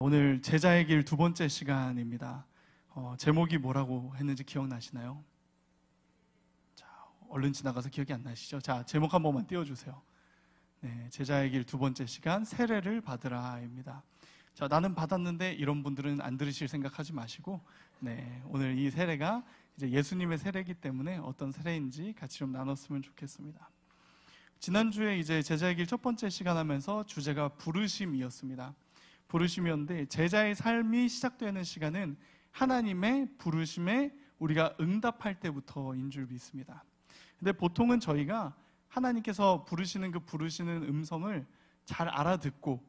오늘 제자의 길 두 번째 시간입니다. 제목이 뭐라고 했는지 기억나시나요? 자, 얼른 지나가서 기억이 안 나시죠? 자, 제목 한 번만 띄워주세요. 네, 제자의 길 두 번째 시간, 세례를 받으라입니다. 자, 나는 받았는데 이런 분들은 안 들으실 생각하지 마시고, 네, 오늘 이 세례가 이제 예수님의 세례이기 때문에 어떤 세례인지 같이 좀 나눴으면 좋겠습니다. 지난주에 이제 제자의 길 첫 번째 시간 하면서 주제가 부르심이었습니다. 부르심이었는데, 제자의 삶이 시작되는 시간은 하나님의 부르심에 우리가 응답할 때부터인 줄 믿습니다. 근데 보통은 저희가 하나님께서 부르시는 그 부르시는 음성을 잘 알아듣고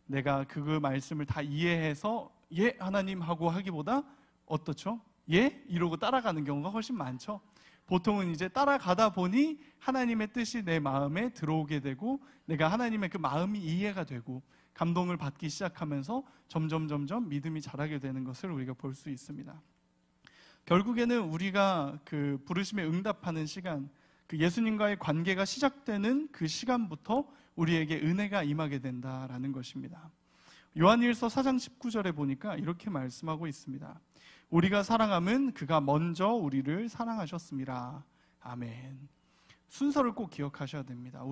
내가 그 말씀을 다 이해해서 예 하나님 하고 하기보다 어떻죠? 예? 이러고 따라가는 경우가 훨씬 많죠. 보통은 이제 따라가다 보니 하나님의 뜻이 내 마음에 들어오게 되고 내가 하나님의 그 마음이 이해가 되고 감동을 받기 시작하면서 점점 믿음이 자라게 되는 것을 우리가 볼 수 있습니다. 결국에는 우리가 그 부르심에 응답하는 시간, 그 예수님과의 관계가 시작되는 그 시간부터 우리에게 은혜가 임하게 된다라는 것입니다. 요한일서 4장 19절에 보니까 이렇게 말씀하고 있습니다. 우리가 사랑함은 그가 먼저 우리를 사랑하셨습니다. 아멘. 순서를 꼭 기억하셔야 됩니다.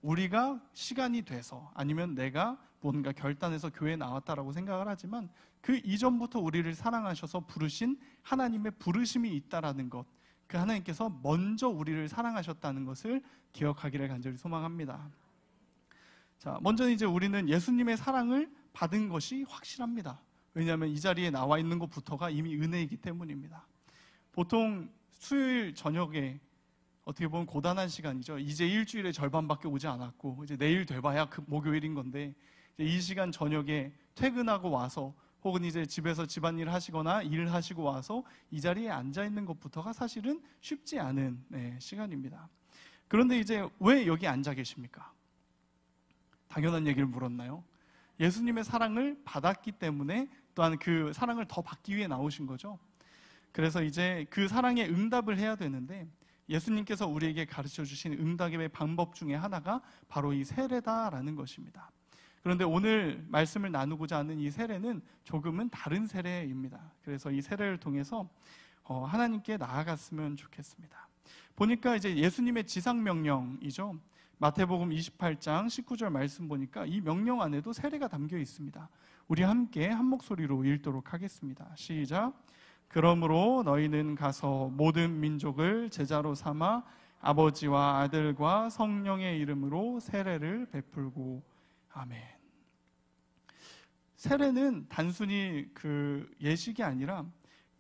우리가 시간이 돼서 아니면 내가 뭔가 결단해서 교회에 나왔다라고 생각을 하지만 그 이전부터 우리를 사랑하셔서 부르신 하나님의 부르심이 있다라는 것, 그 하나님께서 먼저 우리를 사랑하셨다는 것을 기억하기를 간절히 소망합니다. 자, 먼저 이제 우리는 예수님의 사랑을 받은 것이 확실합니다. 왜냐하면 이 자리에 나와 있는 것부터가 이미 은혜이기 때문입니다. 보통 수요일 저녁에 어떻게 보면 고단한 시간이죠. 이제 일주일의 절반밖에 오지 않았고 이제 내일 돼봐야 그 목요일인 건데 이 시간 저녁에 퇴근하고 와서 혹은 이제 집에서 집안일 하시거나 일을 하시고 와서 이 자리에 앉아 있는 것부터가 사실은 쉽지 않은 시간입니다. 그런데 이제 왜 여기 앉아 계십니까? 당연한 얘기를 물었나요? 예수님의 사랑을 받았기 때문에 또한 그 사랑을 더 받기 위해 나오신 거죠. 그래서 이제 그 사랑에 응답을 해야 되는데 예수님께서 우리에게 가르쳐 주신 응답의 방법 중에 하나가 바로 이 세례다라는 것입니다. 그런데 오늘 말씀을 나누고자 하는 이 세례는 조금은 다른 세례입니다. 그래서 이 세례를 통해서 하나님께 나아갔으면 좋겠습니다. 보니까 이제 예수님의 지상명령이죠. 마태복음 28장 19절 말씀 보니까 이 명령 안에도 세례가 담겨 있습니다. 우리 함께 한 목소리로 읽도록 하겠습니다. 시작. 그러므로 너희는 가서 모든 민족을 제자로 삼아 아버지와 아들과 성령의 이름으로 세례를 베풀고 아멘. 세례는 단순히 그 예식이 아니라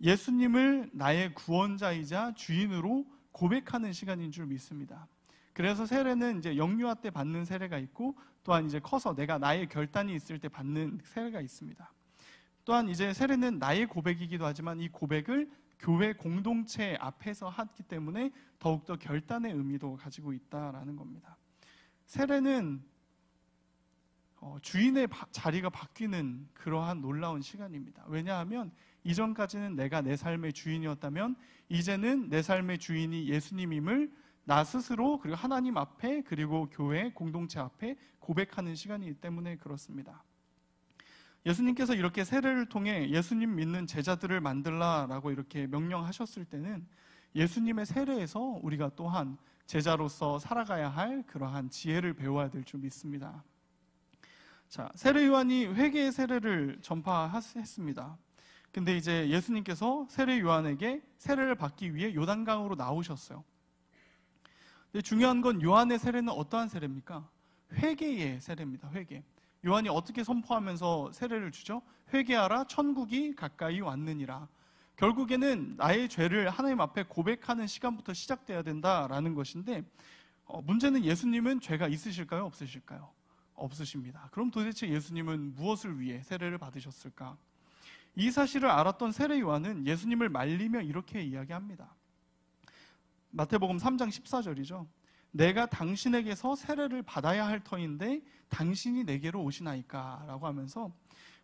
예수님을 나의 구원자이자 주인으로 고백하는 시간인 줄 믿습니다. 그래서 세례는 이제 영유아 때 받는 세례가 있고 또한 이제 커서 내가 나의 결단이 있을 때 받는 세례가 있습니다. 또한 이제 세례는 나의 고백이기도 하지만 이 고백을 교회 공동체 앞에서 하기 때문에 더욱더 결단의 의미도 가지고 있다라는 겁니다. 세례는 주인의 자리가 바뀌는 그러한 놀라운 시간입니다. 왜냐하면 이전까지는 내가 내 삶의 주인이었다면 이제는 내 삶의 주인이 예수님임을 나 스스로 그리고 하나님 앞에 그리고 교회 공동체 앞에 고백하는 시간이기 때문에 그렇습니다. 예수님께서 이렇게 세례를 통해 예수님 믿는 제자들을 만들라라고 이렇게 명령하셨을 때는 예수님의 세례에서 우리가 또한 제자로서 살아가야 할 그러한 지혜를 배워야 될 줄 믿습니다. 자, 세례 요한이 회개의 세례를 전파했습니다. 근데 이제 예수님께서 세례 요한에게 세례를 받기 위해 요단강으로 나오셨어요. 근데 중요한 건 요한의 세례는 어떠한 세례입니까? 회개의 세례입니다. 회개. 요한이 어떻게 선포하면서 세례를 주죠? 회개하라 천국이 가까이 왔느니라. 결국에는 나의 죄를 하나님 앞에 고백하는 시간부터 시작돼야 된다라는 것인데 문제는 예수님은 죄가 있으실까요? 없으실까요? 없으십니다. 그럼 도대체 예수님은 무엇을 위해 세례를 받으셨을까? 이 사실을 알았던 세례 요한은 예수님을 말리며 이렇게 이야기합니다. 마태복음 3장 14절이죠. 내가 당신에게서 세례를 받아야 할 터인데 당신이 내게로 오시나이까 라고 하면서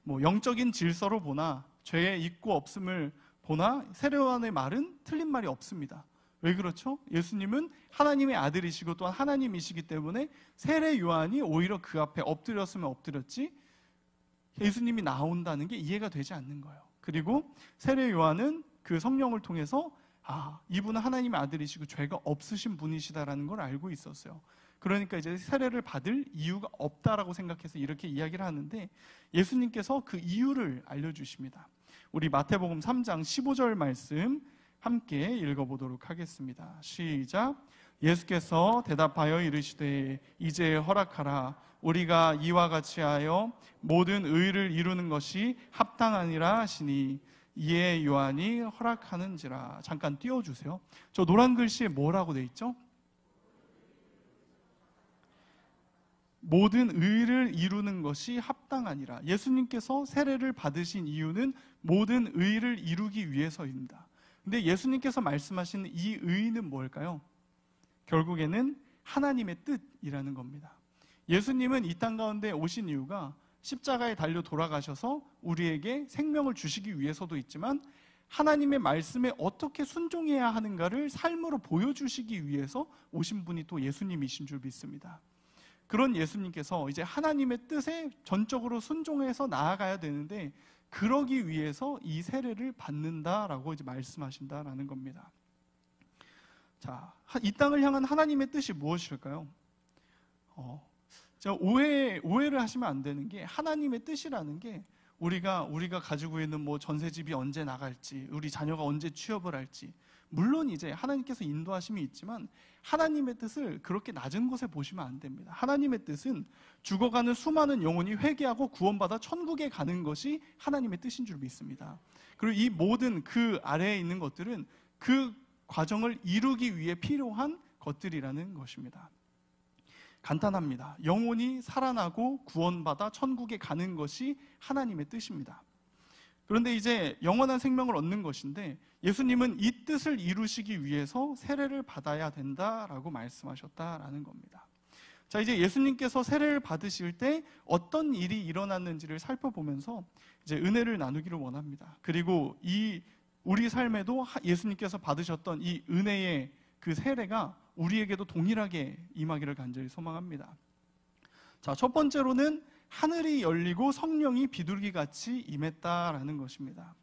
영적인 질서로 보나 죄의 있고 없음을 보나 세례 요한의 말은 틀린 말이 없습니다. 왜 그렇죠? 예수님은 하나님의 아들이시고 또한 하나님이시기 때문에 세례 요한이 오히려 그 앞에 엎드렸으면 엎드렸지 예수님이 나온다는 게 이해가 되지 않는 거예요. 그리고 세례 요한은 그 성령을 통해서 이분은 하나님의 아들이시고 죄가 없으신 분이시다라는 걸 알고 있었어요. 그러니까 이제 세례를 받을 이유가 없다라고 생각해서 이렇게 이야기를 하는데, 예수님께서 그 이유를 알려주십니다. 우리 마태복음 3장 15절 말씀 함께 읽어보도록 하겠습니다. 시작. 예수께서 대답하여 이르시되 이제 허락하라. 우리가 이와 같이 하여 모든 의를 이루는 것이 합당하니라 하시니 이에 요한이 허락하는지라. 잠깐 띄워주세요. 저 노란 글씨에 뭐라고 돼 있죠? 모든 의를 이루는 것이 합당하니라. 예수님께서 세례를 받으신 이유는 모든 의를 이루기 위해서입니다. 근데 예수님께서 말씀하시는 이 의는 뭘까요? 결국에는 하나님의 뜻이라는 겁니다. 예수님은 이 땅 가운데 오신 이유가 십자가에 달려 돌아가셔서 우리에게 생명을 주시기 위해서도 있지만, 하나님의 말씀에 어떻게 순종해야 하는가를 삶으로 보여주시기 위해서 오신 분이 또 예수님이신 줄 믿습니다. 그런 예수님께서 이제 하나님의 뜻에 전적으로 순종해서 나아가야 되는데, 그러기 위해서 이 세례를 받는다라고 이제 말씀하신다라는 겁니다. 자, 이 땅을 향한 하나님의 뜻이 무엇일까요? 오해를 하시면 안 되는 게, 하나님의 뜻이라는 게 우리가 가지고 있는 뭐 전세집이 언제 나갈지, 우리 자녀가 언제 취업을 할지, 물론 이제 하나님께서 인도하심이 있지만 하나님의 뜻을 그렇게 낮은 곳에 보시면 안 됩니다. 하나님의 뜻은 죽어가는 수많은 영혼이 회개하고 구원받아 천국에 가는 것이 하나님의 뜻인 줄 믿습니다. 그리고 이 모든 그 아래에 있는 것들은 그 과정을 이루기 위해 필요한 것들이라는 것입니다. 간단합니다. 영혼이 살아나고 구원받아 천국에 가는 것이 하나님의 뜻입니다. 그런데 이제 영원한 생명을 얻는 것인데, 예수님은 이 뜻을 이루시기 위해서 세례를 받아야 된다라고 말씀하셨다라는 겁니다. 자, 이제 예수님께서 세례를 받으실 때 어떤 일이 일어났는지를 살펴보면서 이제 은혜를 나누기를 원합니다. 그리고 우리 삶에도 예수님께서 받으셨던 이 은혜의 그 세례가 우리에게도 동일하게 임하기를 간절히 소망합니다. 자, 첫 번째로는 하늘이 열리고 성령이 비둘기같이 임했다라는 것입니다.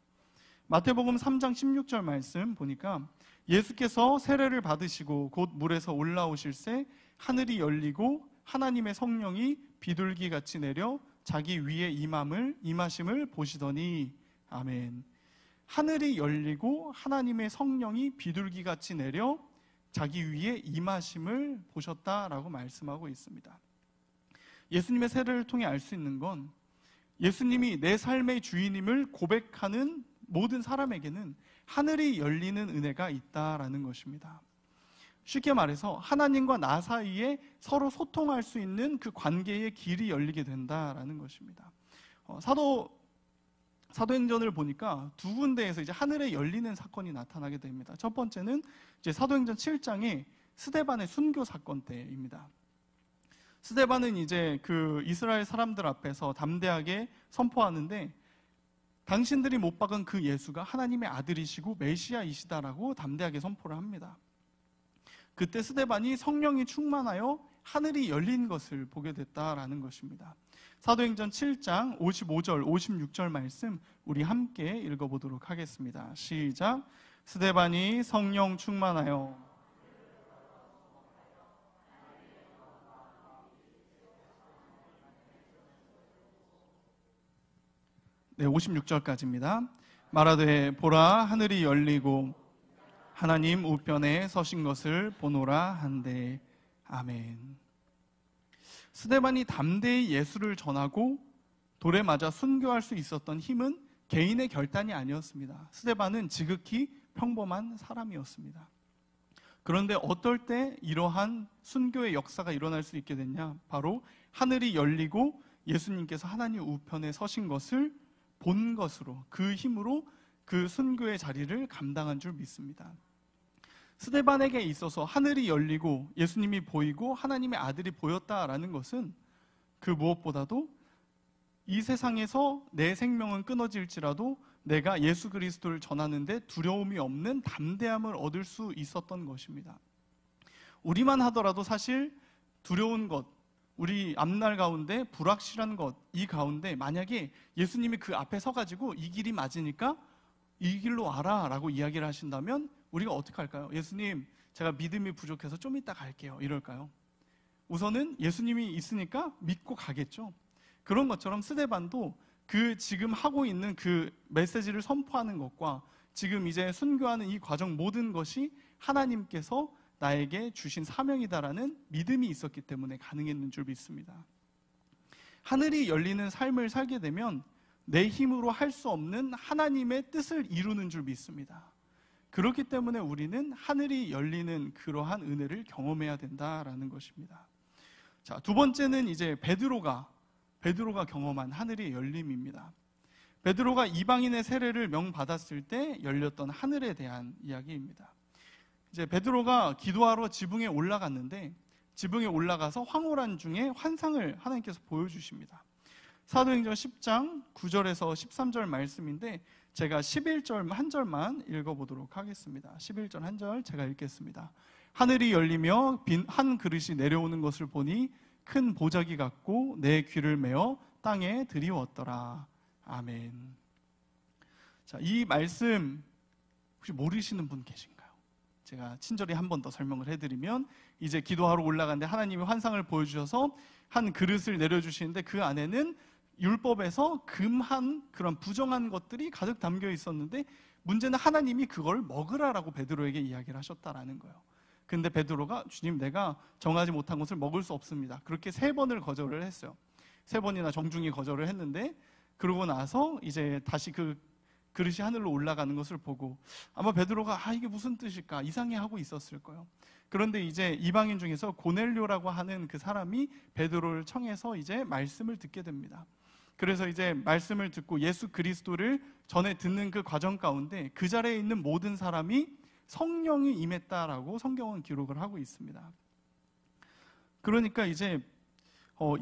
마태복음 3장 16절 말씀 보니까, 예수께서 세례를 받으시고 곧 물에서 올라오실새 하늘이 열리고 하나님의 성령이 비둘기같이 내려 자기 위에 임하심을 보시더니. 아멘. 하늘이 열리고 하나님의 성령이 비둘기같이 내려 자기 위에 임하심을 보셨다라고 말씀하고 있습니다. 예수님의 세례를 통해 알 수 있는 건, 예수님이 내 삶의 주인임을 고백하는 모든 사람에게는 하늘이 열리는 은혜가 있다라는 것입니다. 쉽게 말해서 하나님과 나 사이에 서로 소통할 수 있는 그 관계의 길이 열리게 된다라는 것입니다. 사도행전을 보니까 두 군데에서 이제 하늘에 열리는 사건이 나타나게 됩니다. 첫 번째는 이제 사도행전 7장의 스데반의 순교 사건 때입니다. 스데반은 이제 그 이스라엘 사람들 앞에서 담대하게 선포하는데, 당신들이 못 박은 그 예수가 하나님의 아들이시고 메시아이시다라고 담대하게 선포를 합니다. 그때 스데반이 성령이 충만하여 하늘이 열린 것을 보게 됐다라는 것입니다. 사도행전 7장 55절, 56절 말씀 우리 함께 읽어보도록 하겠습니다. 시작. 스데반이 성령 충만하여. 네, 56절까지입니다. 말하되 보라 하늘이 열리고 하나님 우편에 서신 것을 보노라 한데. 아멘. 스데반이 담대히 예수를 전하고 돌에 맞아 순교할 수 있었던 힘은 개인의 결단이 아니었습니다. 스데반은 지극히 평범한 사람이었습니다. 그런데 어떨 때 이러한 순교의 역사가 일어날 수 있게 됐냐? 바로 하늘이 열리고 예수님께서 하나님 우편에 서신 것을 본 것으로, 그 힘으로 그 순교의 자리를 감당한 줄 믿습니다. 스데반에게 있어서 하늘이 열리고 예수님이 보이고 하나님의 아들이 보였다라는 것은 그 무엇보다도 이 세상에서 내 생명은 끊어질지라도 내가 예수 그리스도를 전하는데 두려움이 없는 담대함을 얻을 수 있었던 것입니다. 우리만 하더라도 사실 두려운 것, 우리 앞날 가운데 불확실한 것, 이 가운데 만약에 예수님이 그 앞에 서가지고 이 길이 맞으니까 이 길로 와라 라고 이야기를 하신다면 우리가 어떻게 할까요? 예수님, 제가 믿음이 부족해서 좀 이따 갈게요, 이럴까요? 우선은 예수님이 있으니까 믿고 가겠죠. 그런 것처럼 스데반도 그 지금 하고 있는 그 메시지를 선포하는 것과 지금 이제 순교하는 이 과정 모든 것이 하나님께서 나에게 주신 사명이다라는 믿음이 있었기 때문에 가능했는 줄 믿습니다. 하늘이 열리는 삶을 살게 되면 내 힘으로 할 수 없는 하나님의 뜻을 이루는 줄 믿습니다. 그렇기 때문에 우리는 하늘이 열리는 그러한 은혜를 경험해야 된다라는 것입니다. 자, 두 번째는 이제 베드로가 경험한 하늘의 열림입니다. 베드로가 이방인의 세례를 명받았을 때 열렸던 하늘에 대한 이야기입니다. 이제 베드로가 기도하러 지붕에 올라갔는데 지붕에 올라가서 황홀한 중에 환상을 하나님께서 보여주십니다. 사도행전 10장 9절에서 13절 말씀인데 제가 11절 한 절만 읽어보도록 하겠습니다. 11절 한 절 제가 읽겠습니다. 하늘이 열리며 빈 한 그릇이 내려오는 것을 보니 큰 보자기 같고 내 귀를 메어 땅에 들이웠더라. 아멘. 자, 이 말씀 혹시 모르시는 분 계신가요? 제가 친절히 한 번 더 설명을 해드리면 이제 기도하러 올라갔는데 하나님이 환상을 보여주셔서 한 그릇을 내려주시는데 그 안에는 율법에서 금한 그런 부정한 것들이 가득 담겨 있었는데 문제는 하나님이 그걸 먹으라라고 베드로에게 이야기를 하셨다라는 거예요. 근데 베드로가 주님, 내가 정하지 못한 것을 먹을 수 없습니다. 그렇게 3번을 거절을 했어요. 3번이나 정중히 거절을 했는데 그러고 나서 이제 다시 그 그릇이 하늘로 올라가는 것을 보고 아마 베드로가 이게 무슨 뜻일까 이상해하고 있었을 거예요. 그런데 이제 이방인 중에서 고넬료라고 하는 그 사람이 베드로를 청해서 이제 말씀을 듣게 됩니다. 그래서 이제 말씀을 듣고 예수 그리스도를 전에 듣는 그 과정 가운데 그 자리에 있는 모든 사람이 성령이 임했다라고 성경은 기록을 하고 있습니다. 그러니까 이제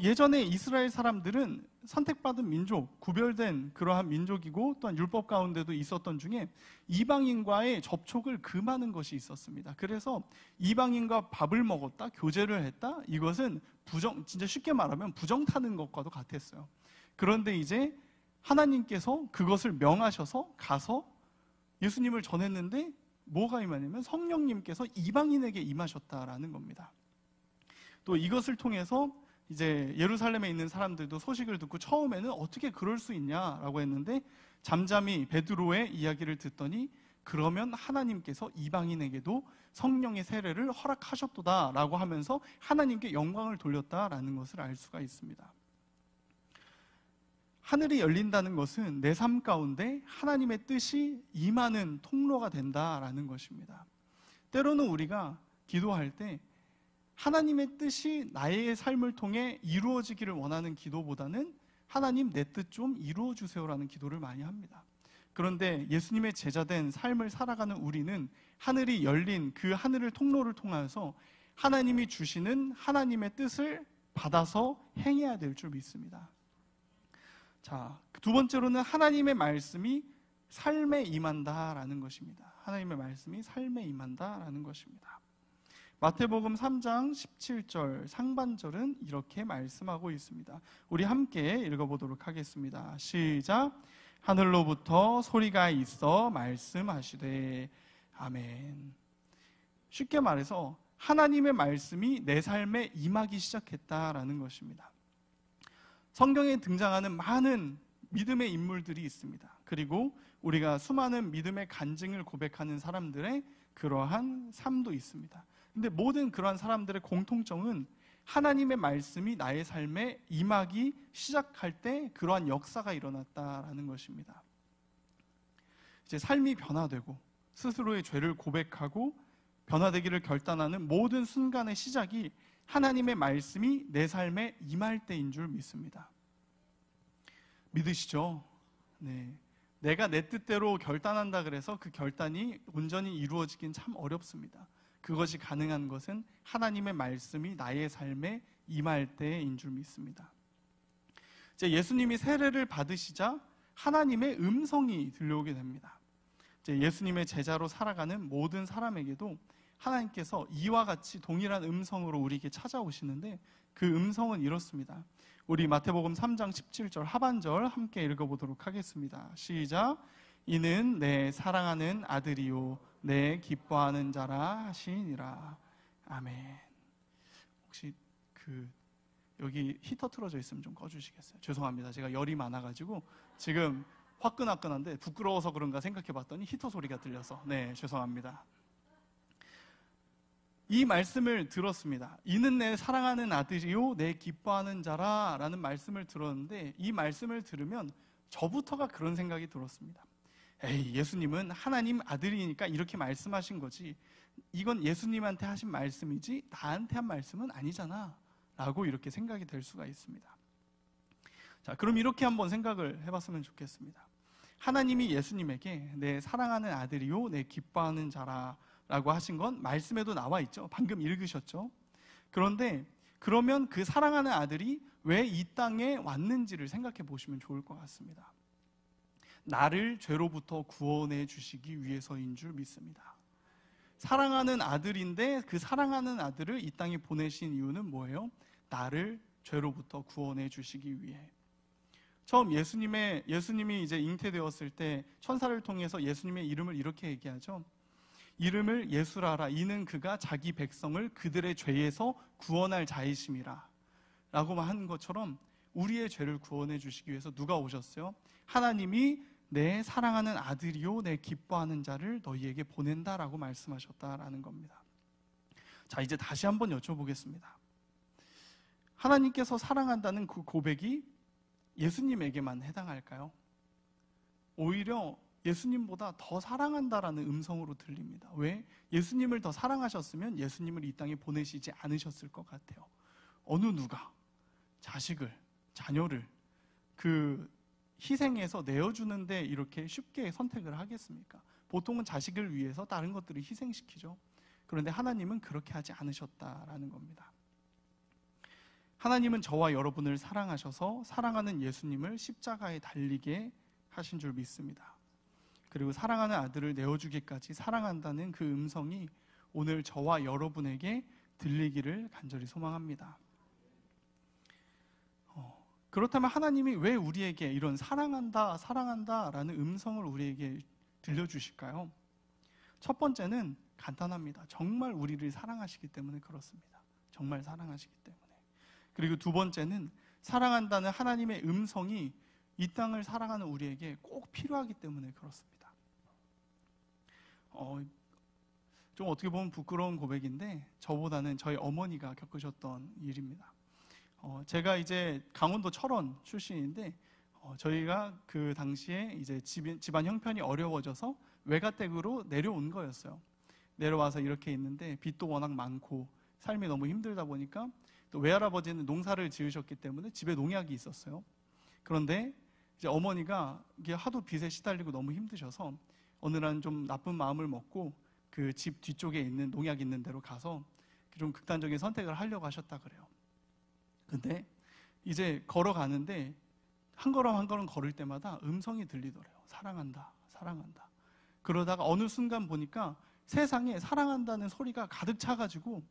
예전에 이스라엘 사람들은 선택받은 민족, 구별된 그러한 민족이고 또한 율법 가운데도 있었던 중에 이방인과의 접촉을 금하는 것이 있었습니다. 그래서 이방인과 밥을 먹었다, 교제를 했다, 이것은 진짜 쉽게 말하면 부정 타는 것과도 같았어요. 그런데 이제 하나님께서 그것을 명하셔서 가서 예수님을 전했는데 뭐가 임하냐면 성령님께서 이방인에게 임하셨다라는 겁니다. 또 이것을 통해서 이제 예루살렘에 있는 사람들도 소식을 듣고 처음에는 어떻게 그럴 수 있냐라고 했는데 잠잠히 베드로의 이야기를 듣더니 그러면 하나님께서 이방인에게도 성령의 세례를 허락하셨도다라고 하면서 하나님께 영광을 돌렸다라는 것을 알 수가 있습니다. 하늘이 열린다는 것은 내 삶 가운데 하나님의 뜻이 임하는 통로가 된다라는 것입니다. 때로는 우리가 기도할 때 하나님의 뜻이 나의 삶을 통해 이루어지기를 원하는 기도보다는 하나님 내 뜻 좀 이루어 주세요라는 기도를 많이 합니다. 그런데 예수님의 제자된 삶을 살아가는 우리는 하늘이 열린 그 하늘을 통로를 통해서 하나님이 주시는 하나님의 뜻을 받아서 행해야 될 줄 믿습니다. 자, 두 번째로는 하나님의 말씀이 삶에 임한다라는 것입니다. 하나님의 말씀이 삶에 임한다라는 것입니다. 마태복음 3장 17절 상반절은 이렇게 말씀하고 있습니다. 우리 함께 읽어보도록 하겠습니다. 시작. 하늘로부터 소리가 있어 말씀하시되 아멘. 쉽게 말해서 하나님의 말씀이 내 삶에 임하기 시작했다라는 것입니다. 성경에 등장하는 많은 믿음의 인물들이 있습니다. 그리고 우리가 수많은 믿음의 간증을 고백하는 사람들의 그러한 삶도 있습니다. 근데 모든 그러한 사람들의 공통점은 하나님의 말씀이 나의 삶에 임하기 시작할 때 그러한 역사가 일어났다라는 것입니다. 이제 삶이 변화되고 스스로의 죄를 고백하고 변화되기를 결단하는 모든 순간의 시작이 하나님의 말씀이 내 삶에 임할 때인 줄 믿습니다. 믿으시죠? 네. 내가 내 뜻대로 결단한다 그래서 그 결단이 온전히 이루어지긴 참 어렵습니다. 그것이 가능한 것은 하나님의 말씀이 나의 삶에 임할 때인 줄 믿습니다. 이제 예수님이 세례를 받으시자 하나님의 음성이 들려오게 됩니다. 이제 예수님의 제자로 살아가는 모든 사람에게도 하나님께서 이와 같이 동일한 음성으로 우리에게 찾아오시는데 그 음성은 이렇습니다. 우리 마태복음 3장 17절 하반절 함께 읽어보도록 하겠습니다. 시작. 이는 내 사랑하는 아들이요 내 기뻐하는 자라 하시니라. 아멘. 혹시 여기 히터 틀어져 있으면 좀 꺼주시겠어요? 죄송합니다. 제가 열이 많아가지고 지금 화끈화끈한데 부끄러워서 그런가 생각해봤더니 히터 소리가 들려서 네, 죄송합니다. 이 말씀을 들었습니다. 이는 내 사랑하는 아들이요 내 기뻐하는 자라 라는 말씀을 들었는데 이 말씀을 들으면 저부터가 그런 생각이 들었습니다. 에이, 예수님은 하나님 아들이니까 이렇게 말씀하신 거지, 이건 예수님한테 하신 말씀이지 나한테 한 말씀은 아니잖아 라고 이렇게 생각이 될 수가 있습니다. 자, 그럼 이렇게 한번 생각을 해봤으면 좋겠습니다. 하나님이 예수님에게 내 사랑하는 아들이요 내 기뻐하는 자라 라고 하신 건 말씀에도 나와 있죠. 방금 읽으셨죠. 그런데 그러면 그 사랑하는 아들이 왜 이 땅에 왔는지를 생각해 보시면 좋을 것 같습니다. 나를 죄로부터 구원해 주시기 위해서인 줄 믿습니다. 사랑하는 아들인데 그 사랑하는 아들을 이 땅에 보내신 이유는 뭐예요? 나를 죄로부터 구원해 주시기 위해. 처음 예수님이 이제 잉태되었을 때 천사를 통해서 예수님의 이름을 이렇게 얘기하죠. 이름을 예수라라. 이는 그가 자기 백성을 그들의 죄에서 구원할 자이심이라 라고 한 것처럼 우리의 죄를 구원해 주시기 위해서 누가 오셨어요? 하나님이 내 사랑하는 아들이요 내 기뻐하는 자를 너희에게 보낸다라고 말씀하셨다라는 겁니다. 자, 이제 다시 한번 여쭤보겠습니다. 하나님께서 사랑한다는 그 고백이 예수님에게만 해당할까요? 오히려 예수님보다 더 사랑한다라는 음성으로 들립니다. 왜? 예수님을 더 사랑하셨으면 예수님을 이 땅에 보내시지 않으셨을 것 같아요. 어느 누가 자식을, 자녀를 그 희생해서 내어주는데 이렇게 쉽게 선택을 하겠습니까? 보통은 자식을 위해서 다른 것들을 희생시키죠. 그런데 하나님은 그렇게 하지 않으셨다라는 겁니다. 하나님은 저와 여러분을 사랑하셔서 사랑하는 예수님을 십자가에 달리게 하신 줄 믿습니다. 그리고 사랑하는 아들을 내어주기까지 사랑한다는 그 음성이 오늘 저와 여러분에게 들리기를 간절히 소망합니다. 그렇다면 하나님이 왜 우리에게 이런 사랑한다, 사랑한다라는 음성을 우리에게 들려주실까요? 첫 번째는 간단합니다. 정말 우리를 사랑하시기 때문에 그렇습니다. 정말 사랑하시기 때문에. 그리고 두 번째는 사랑한다는 하나님의 음성이 이 땅을 살아가는 우리에게 꼭 필요하기 때문에 그렇습니다. 좀 어떻게 보면 부끄러운 고백인데 저보다는 저희 어머니가 겪으셨던 일입니다. 제가 이제 강원도 철원 출신인데 저희가 그 당시에 이제 집안 형편이 어려워져서 외가댁으로 내려온 거였어요. 내려와서 이렇게 있는데 빚도 워낙 많고 삶이 너무 힘들다 보니까 또 외할아버지는 농사를 지으셨기 때문에 집에 농약이 있었어요. 그런데 이제 어머니가 이게 하도 빚에 시달리고 너무 힘드셔서 어느 날 좀 나쁜 마음을 먹고 그 집 뒤쪽에 있는 농약 있는 데로 가서 좀 극단적인 선택을 하려고 하셨다 그래요. 근데 이제 걸어가는데 한 걸음 한 걸음 걸을 때마다 음성이 들리더래요. 사랑한다, 사랑한다. 그러다가 어느 순간 보니까 세상에 사랑한다는 소리가 가득 차가지고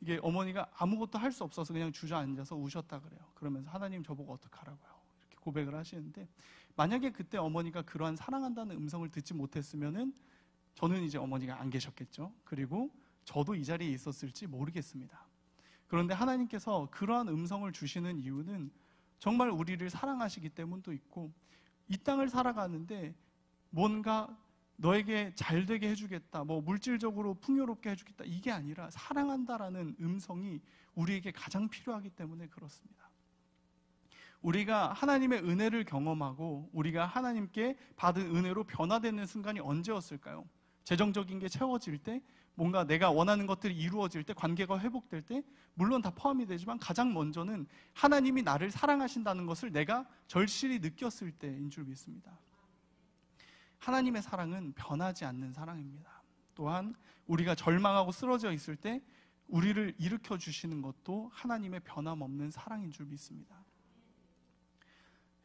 이게 어머니가 아무것도 할 수 없어서 그냥 주저앉아서 우셨다 그래요. 그러면서 하나님 저보고 어떡하라고요? 이렇게 고백을 하시는데 만약에 그때 어머니가 그러한 사랑한다는 음성을 듣지 못했으면은 저는 이제 어머니가 안 계셨겠죠. 그리고 저도 이 자리에 있었을지 모르겠습니다. 그런데 하나님께서 그러한 음성을 주시는 이유는 정말 우리를 사랑하시기 때문도 있고 이 땅을 살아가는데 뭔가 너에게 잘 되게 해주겠다, 뭐 물질적으로 풍요롭게 해주겠다, 이게 아니라 사랑한다라는 음성이 우리에게 가장 필요하기 때문에 그렇습니다. 우리가 하나님의 은혜를 경험하고 우리가 하나님께 받은 은혜로 변화되는 순간이 언제였을까요? 재정적인 게 채워질 때, 뭔가 내가 원하는 것들이 이루어질 때, 관계가 회복될 때, 물론 다 포함이 되지만 가장 먼저는 하나님이 나를 사랑하신다는 것을 내가 절실히 느꼈을 때인 줄 믿습니다. 하나님의 사랑은 변하지 않는 사랑입니다. 또한 우리가 절망하고 쓰러져 있을 때 우리를 일으켜 주시는 것도 하나님의 변함없는 사랑인 줄 믿습니다.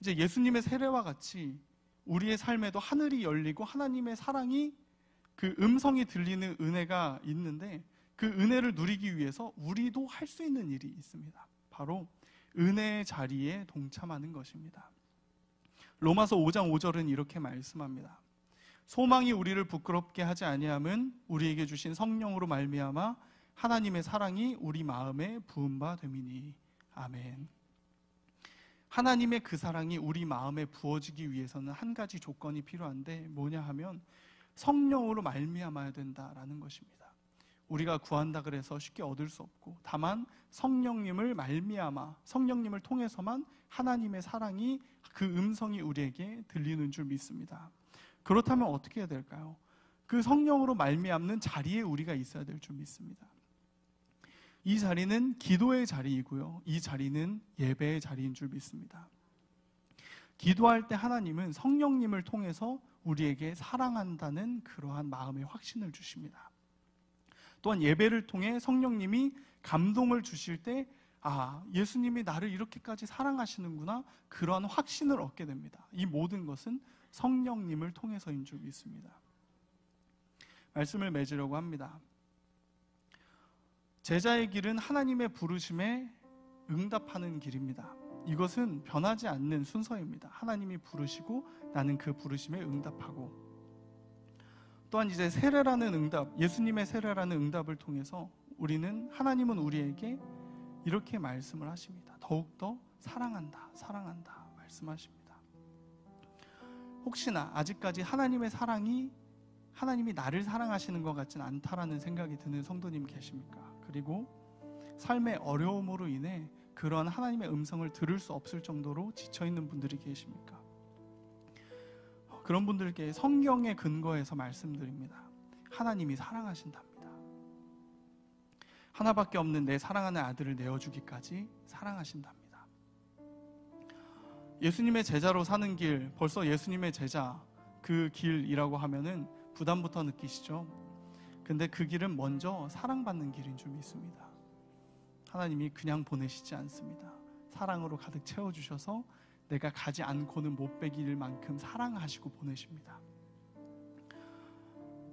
이제 예수님의 세례와 같이 우리의 삶에도 하늘이 열리고 하나님의 사랑이 그 음성이 들리는 은혜가 있는데 그 은혜를 누리기 위해서 우리도 할 수 있는 일이 있습니다. 바로 은혜의 자리에 동참하는 것입니다. 로마서 5장 5절은 이렇게 말씀합니다. 소망이 우리를 부끄럽게 하지 아니함은 우리에게 주신 성령으로 말미암아 하나님의 사랑이 우리 마음에 부은 바 됨이니. 아멘. 하나님의 그 사랑이 우리 마음에 부어지기 위해서는 한 가지 조건이 필요한데 뭐냐 하면 성령으로 말미암아야 된다라는 것입니다. 우리가 구한다 그래서 쉽게 얻을 수 없고 다만 성령님을 말미암아 성령님을 통해서만 하나님의 사랑이 그 음성이 우리에게 들리는 줄 믿습니다. 그렇다면 어떻게 해야 될까요? 그 성령으로 말미암는 자리에 우리가 있어야 될 줄 믿습니다. 이 자리는 기도의 자리이고요. 이 자리는 예배의 자리인 줄 믿습니다. 기도할 때 하나님은 성령님을 통해서 우리에게 사랑한다는 그러한 마음의 확신을 주십니다. 또한 예배를 통해 성령님이 감동을 주실 때 예수님이 나를 이렇게까지 사랑하시는구나, 그러한 확신을 얻게 됩니다. 이 모든 것은 성령님을 통해서인 줄 믿습니다. 말씀을 맺으려고 합니다. 제자의 길은 하나님의 부르심에 응답하는 길입니다. 이것은 변하지 않는 순서입니다. 하나님이 부르시고 나는 그 부르심에 응답하고, 또한 이제 세례라는 응답, 예수님의 세례라는 응답을 통해서 하나님은 우리에게 이렇게 말씀을 하십니다. 더욱더 사랑한다, 사랑한다 말씀하십니다. 혹시나 아직까지 하나님의 사랑이 하나님이 나를 사랑하시는 것 같지는 않다라는 생각이 드는 성도님 계십니까? 그리고 삶의 어려움으로 인해 그러한 하나님의 음성을 들을 수 없을 정도로 지쳐있는 분들이 계십니까? 그런 분들께 성경의 근거에서 말씀드립니다. 하나님이 사랑하신답니다. 하나밖에 없는 내 사랑하는 아들을 내어주기까지 사랑하신답니다. 예수님의 제자로 사는 길, 벌써 예수님의 제자 그 길이라고 하면은 부담부터 느끼시죠? 근데 그 길은 먼저 사랑받는 길인 줄 믿습니다. 하나님이 그냥 보내시지 않습니다. 사랑으로 가득 채워주셔서 내가 가지 않고는 못 베길 만큼 사랑하시고 보내십니다.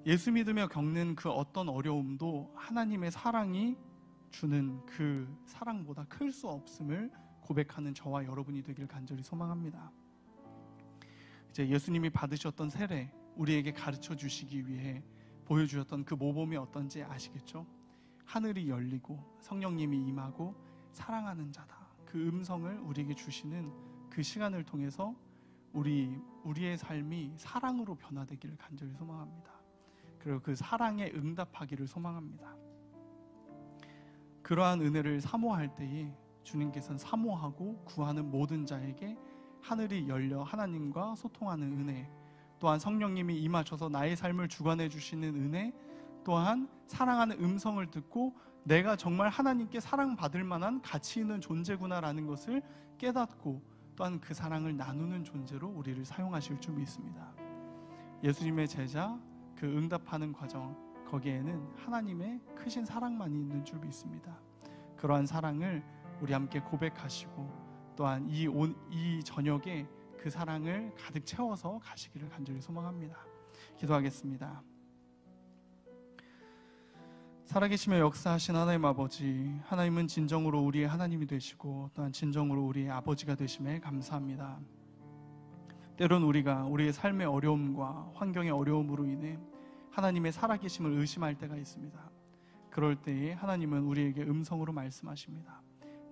예수 믿으며 겪는 그 어떤 어려움도 하나님의 사랑이 주는 그 사랑보다 클 수 없음을 고백하는 저와 여러분이 되길 간절히 소망합니다. 이제 예수님이 받으셨던 세례, 우리에게 가르쳐 주시기 위해 보여주셨던 그 모범이 어떤지 아시겠죠? 하늘이 열리고 성령님이 임하고 사랑하는 자다, 그 음성을 우리에게 주시는 그 시간을 통해서 우리의 삶이 사랑으로 변화되기를 간절히 소망합니다. 그리고 그 사랑에 응답하기를 소망합니다. 그러한 은혜를 사모할 때에 주님께서는 사모하고 구하는 모든 자에게 하늘이 열려 하나님과 소통하는 은혜, 또한 성령님이 임하셔서 나의 삶을 주관해 주시는 은혜, 또한 사랑하는 음성을 듣고 내가 정말 하나님께 사랑받을 만한 가치 있는 존재구나라는 것을 깨닫고 또한 그 사랑을 나누는 존재로 우리를 사용하실 줄 믿습니다. 예수님의 제자, 그 응답하는 과정, 거기에는 하나님의 크신 사랑만이 있는 줄 믿습니다. 그러한 사랑을 우리 함께 고백하시고 또한 이 저녁에 그 사랑을 가득 채워서 가시기를 간절히 소망합니다. 기도하겠습니다. 살아계시며 역사하신 하나님 아버지, 하나님은 진정으로 우리의 하나님이 되시고 또한 진정으로 우리의 아버지가 되심에 감사합니다. 때론 우리가 우리의 삶의 어려움과 환경의 어려움으로 인해 하나님의 살아계심을 의심할 때가 있습니다. 그럴 때에 하나님은 우리에게 음성으로 말씀하십니다.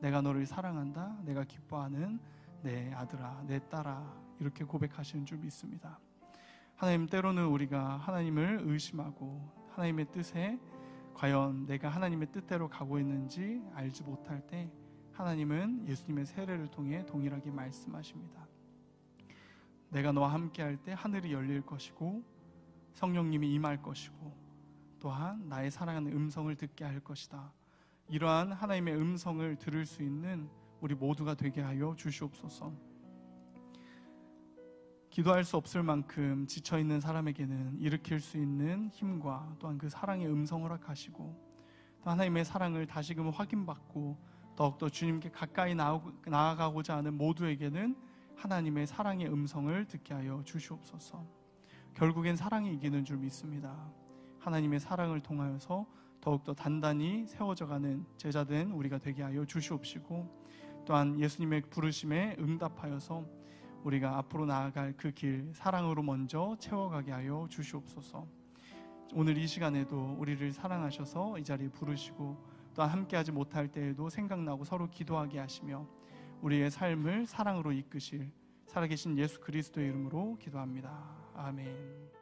내가 너를 사랑한다, 내가 기뻐하는 내 아들아, 내 딸아, 이렇게 고백하시는 줄 믿습니다. 하나님, 때로는 우리가 하나님을 의심하고 하나님의 뜻에 과연 내가 하나님의 뜻대로 가고 있는지 알지 못할 때 하나님은 예수님의 세례를 통해 동일하게 말씀하십니다. 내가 너와 함께 할 때 하늘이 열릴 것이고 성령님이 임할 것이고 또한 나의 사랑하는 음성을 듣게 할 것이다. 이러한 하나님의 음성을 들을 수 있는 우리 모두가 되게 하여 주시옵소서. 기도할 수 없을 만큼 지쳐있는 사람에게는 일으킬 수 있는 힘과 또한 그 사랑의 음성을 허락하시고 또 하나님의 사랑을 다시금 확인받고 더욱더 주님께 가까이 나아가고자 하는 모두에게는 하나님의 사랑의 음성을 듣게 하여 주시옵소서. 결국엔 사랑이 이기는 줄 믿습니다. 하나님의 사랑을 통하여서 더욱더 단단히 세워져가는 제자된 우리가 되게 하여 주시옵시고, 또한 예수님의 부르심에 응답하여서 우리가 앞으로 나아갈 그 길 사랑으로 먼저 채워가게 하여 주시옵소서. 오늘 이 시간에도 우리를 사랑하셔서 이 자리에 부르시고, 또한 함께하지 못할 때에도 생각나고 서로 기도하게 하시며 우리의 삶을 사랑으로 이끄실 살아계신 예수 그리스도의 이름으로 기도합니다. 아멘.